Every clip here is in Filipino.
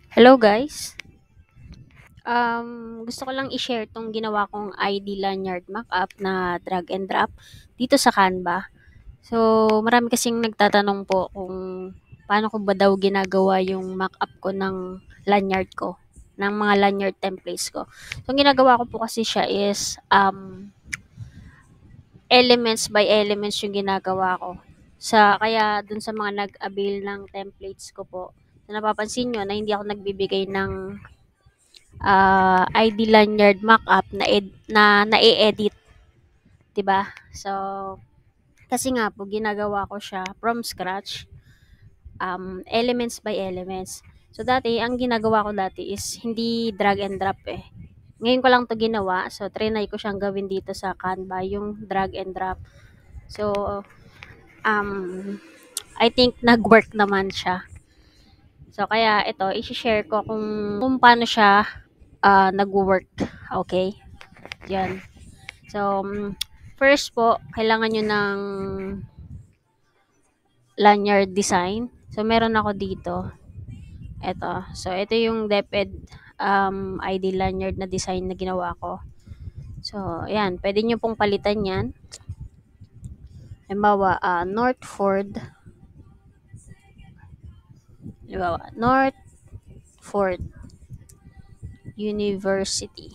Hello guys. Gusto ko lang i-share tong ginawa kong ID lanyard mockup na drag and drop dito sa Canva. So, marami kasing nagtatanong po kung paano ko ba daw ginagawa yung mockup ko ng lanyard ko, ng mga lanyard templates ko. So, ang ginagawa ko po kasi siya is elements by elements yung ginagawa ko. Kaya dun sa mga nag-avail ng templates ko po, na napapansin nyo na hindi ako nagbibigay ng ID lanyard mockup na na-e-edit, 'di ba? So, kasi nga po ginagawa ko siya from scratch, elements by elements. So, ang ginagawa ko dati is hindi drag and drop eh. Ngayon ko lang 'to ginawa. So, trinay ko siyang gawin dito sa Canva, yung drag and drop. So, um, I think nag-work naman siya. So, kaya ito, i-share ko kung paano siya nag-work. Okay? Yan. So, first po, kailangan nyo ng lanyard design. So, meron ako dito. Ito. So, ito yung DepEd ID lanyard na design na ginawa ko. So, ayan. Pwede nyo pong palitan yan. Halimbawa, North Ford University.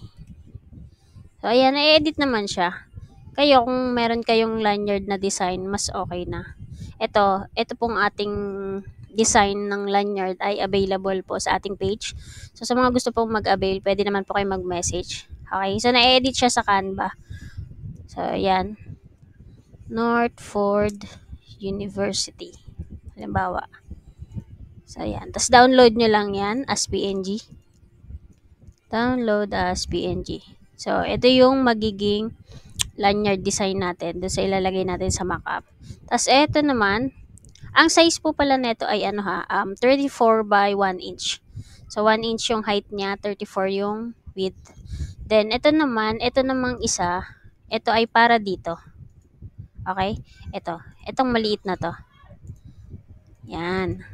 So, ayan. Na-edit naman siya. Kayo, kung meron kayong lanyard na design, mas okay na. Ito pong ating design ng lanyard ay available po sa ating page. So, sa mga gusto pong mag-avail, pwede naman po kayo mag-message. Okay, so na-edit siya sa Canva. So, ayan. Northford University. Halimbawa. So, ayan. Tapos, download nyo lang yan as PNG. Download as PNG. So, ito yung magiging lanyard design natin doon sa ilalagay natin sa mockup. Tapos, ito naman, ang size po pala nito ay 34 by 1 inch. So, 1 inch yung height niya, 34 yung width. Then, ito namang isa, ito ay para dito. Okay? Itong maliit na to. Yan.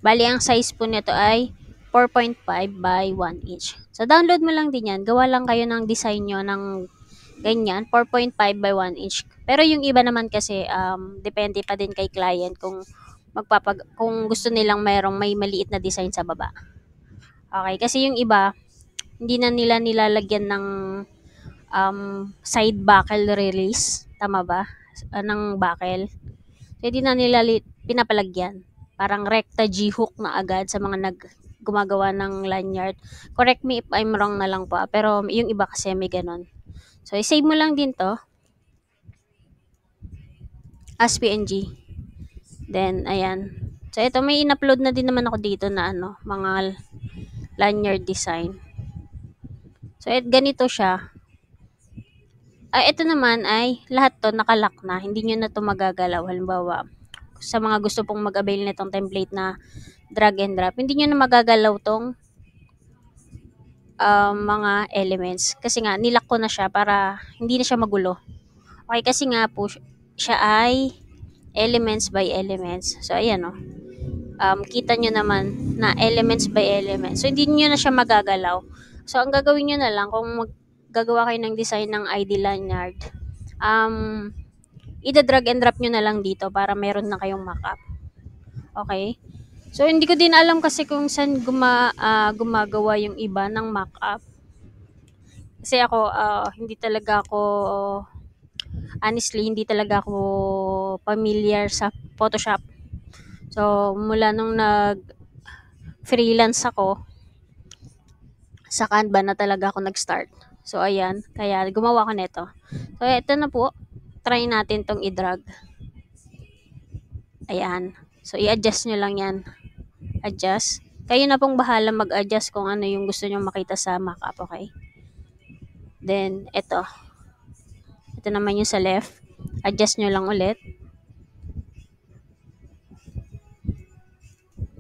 Bali, ang size po nito ay 4.5 by 1 inch. So, download mo lang din yan. Gawa lang kayo ng design nyo ng ganyan, 4.5 by 1 inch. Pero yung iba naman kasi, depende pa din kay client kung gusto nilang may maliit na design sa baba. Okay, kasi yung iba, hindi na nila nilalagyan ng side buckle release. Tama ba? Ng buckle. So, hindi na nila pinapalagyan. Parang recta G-hook na agad sa mga gumagawa ng lanyard. Correct me if I'm wrong na lang po. Pero yung iba kasi may ganon. So, i-save mo lang din to as PNG. Then, ayan. So, ito may in-upload na din naman ako dito na mga lanyard design. So, ganito siya. Ito naman ay lahat to nakalock na. Hindi nyo na to magagalaw. Halimbawa, sa mga gusto pong mag-avail nitong template na drag and drop, hindi nyo na magagalaw tong mga elements. Kasi nga, nilock ko na siya para hindi na siya magulo. Okay, kasi nga po, siya ay elements by elements. So, ayan o. Kita nyo naman na elements by elements. So, hindi nyo na siya magagalaw. So, ang gagawin nyo na lang, kung gagawa kayo ng design ng ID lanyard, ida-drag and drop nyo na lang dito para meron na kayong mockup. Okay? So, hindi ko din alam kasi kung saan gumagawa yung iba ng mockup. Kasi ako, honestly, hindi talaga ako familiar sa Photoshop. So, mula nung freelance ako, sa Canva na talaga ako nag-start. So, ayan. Kaya, gumawa ko nito. So, ito na po. Try natin tong i-drag. Ayan. So, i-adjust nyo lang yan. Adjust. Kayo na pong bahala mag-adjust kung ano yung gusto nyo makita sa mockup, okay? Then, ito. Ito naman yung sa left. Adjust nyo lang ulit.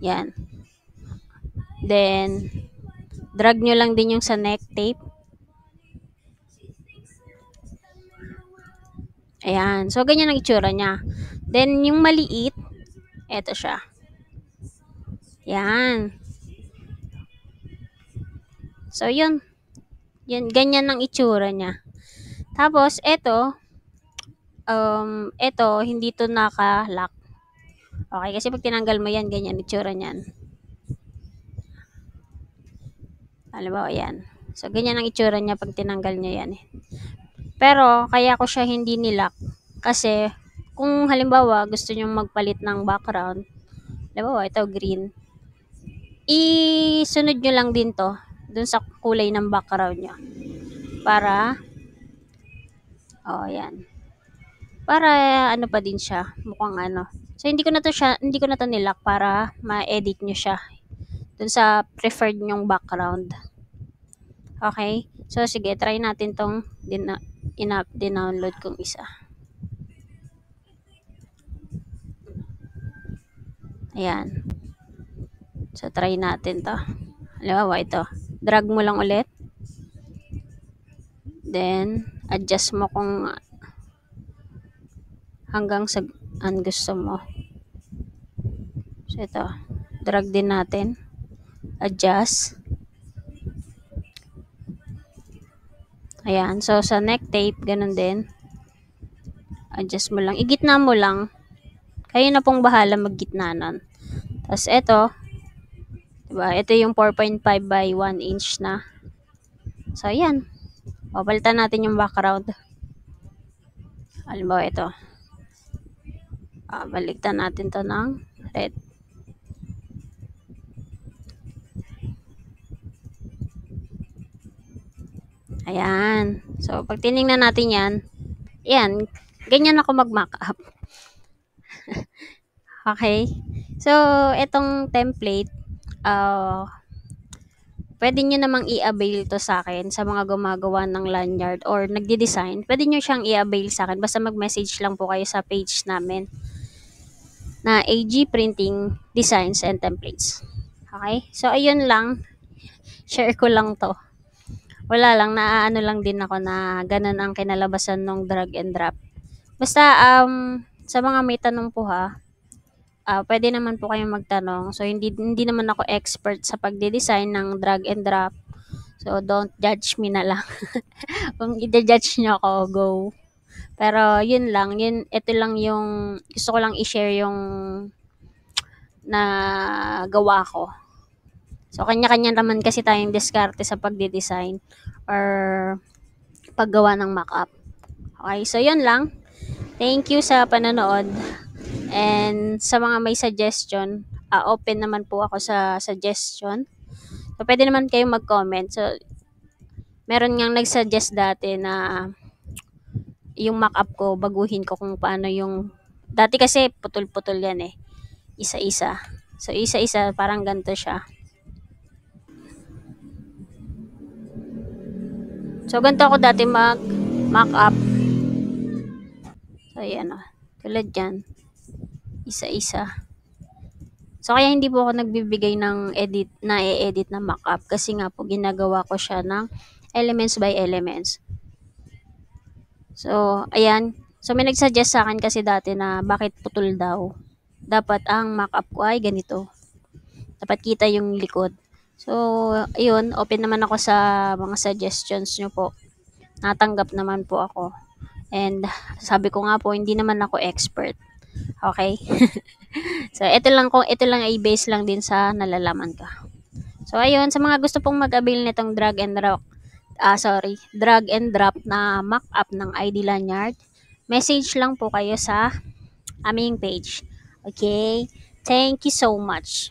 Yan. Then, drag nyo lang din yung sa neck tape. Ayan. So, ganyan ang itsura niya. Then, yung maliit, eto siya. Yan. So, yun. Yan, ganyan ang itsura niya. Tapos, eto, hindi to naka-lock. Okay, kasi pag tinanggal mo yan, ganyan itsura niyan. Halimbawa, yan. So, ganyan ang itsura niya pag tinanggal niya yan. Pero, kaya ko siya hindi nilock. Kasi, kung halimbawa, gusto nyo magpalit ng background, halimbawa, ito, green, isunod nyo lang din to dun sa kulay ng background nyo. Para, yan. Para, ano pa din siya, mukhang ano. So, hindi ko na to nilock para ma-edit nyo siya dun sa preferred nyong background. Okay? So, sige, try natin tong dinownload kong isa. Ayan. So, try natin to. Halimbawa, ito. Drag mo lang ulit. Then, adjust mo kung hanggang sa gusto mo. So, ito. Drag din natin. Adjust. Ayan. So, sa neck tape, ganun din. Adjust mo lang. Igitna mo lang. Kayo na pong bahala maggitna nun. Tapos, ito. Diba? Ito yung 4.5 by 1 inch na. So, ayan. Papalitan natin yung background. Halimbawa, ito. Baligtan natin to ng red. Ayan. So, pag tinignan natin yan, ganyan ako mag-mock up. Okay? So, itong template, pwede nyo namang i-avail to sa akin sa mga gumagawa ng lanyard or nagde-design. Pwede nyo siyang i-avail sa akin. Basta mag-message lang po kayo sa page namin na AG Printing Designs and Templates. Okay? So, ayun lang. Share ko lang to. Wala lang, naaano lang din ako na ganun ang kinalabasan ng drag and drop. Basta, sa mga may tanong po ha, pwede naman po kayong magtanong. So, hindi naman ako expert sa pagde-design ng drag and drop. So, don't judge me na lang. Kung i-judge nyo ako, go. Pero, yun lang. Ito lang yung, gusto ko lang i-share yung na gawa ko. So, kanya-kanya naman kasi tayong diskarte sa pagde-design or paggawa ng mock-up. Okay, so yun lang. Thank you sa panonood. And sa mga may suggestion, open naman po ako sa suggestion. So, pwede naman kayong mag-comment. So, meron ngang nag-suggest dati na yung mock-up ko, baguhin ko kung paano yung... Dati kasi putol-putol yan eh. Isa-isa. So, isa-isa, parang ganito siya. So, ganito ako dati mag-mock-up. So, ayan o. Tulad yan. Isa-isa. So, kaya hindi po ako nagbibigay ng i-edit na mock-up kasi nga po ginagawa ko siya ng elements by elements. So, ayan. So, may nagsuggest sa akin kasi dati na bakit putol daw. Dapat ang mock-up ko ay ganito. Dapat kita yung likod. So, ayun. Open naman ako sa mga suggestions nyo po. Natanggap naman po ako. And, sabi ko nga po, hindi naman ako expert. Okay? So, ito lang ay base lang din sa nalalaman ka. So, ayun, sa mga gusto pong mag-avail nitong drag and drop na mock-up ng ID Lanyard, message lang po kayo sa aming page. Okay? Thank you so much.